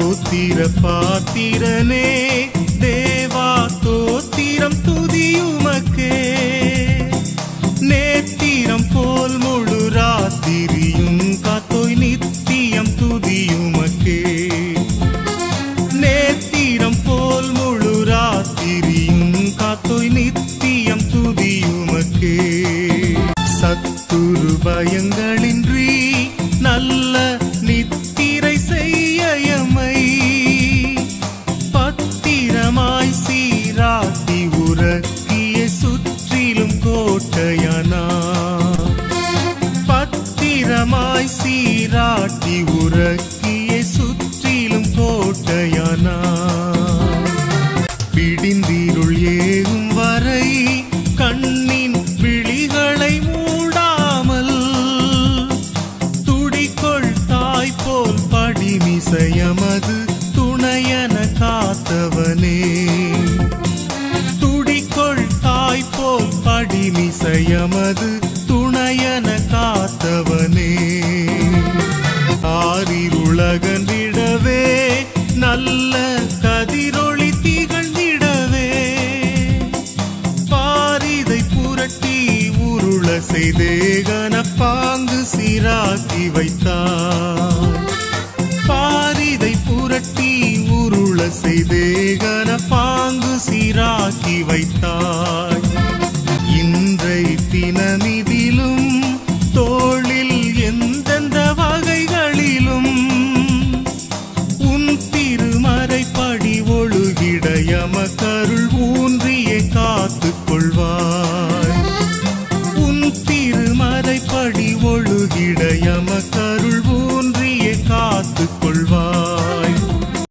ஸ்தோத்திர பாத்திரனே தேவா தோத்திரம் துதியுமக்கே. நேத்திரம் போல் முழு ராத்திரியும் காத்தோய் நித்தியம் துதியுமக்கே. நேத்திரம் போல் முழு ராத்திரியும் காத்தோய் நித்தியம் துதியுமக்கே. சத்துரு பயங்களின்றி நல்ல நித்திரை செய்யமை பத்திரமாய் சீராட்டி உறக்கிய சுற்றிலும் கோட்டையனா. பத்திரமாய் சீராட்டி உறக்கிய சுற்றிலும் கோட்டையனா. பிடிந்திருள் ஏகும் வரை கண்ணின் விழிகளை மூடாமல் துடிக்கொள் தாய் போல் படிமிசையமது துணையன காத்தவனே. துடிக்கொள் தாய் போல் படிமிசையமது துணையன காத்தவனே. ஆரிருளகன்றிடவே நல்ல கதிரொளி திகழ்ந்திடவே பாரிதை புரட்டி உருள செய்தே கனப்பாங்கு சீராக்கி வைத்தார். பாரிதை புரட்டி உருள செய்தே கனப்பாங்கு சீராக்கி வைத்தார்.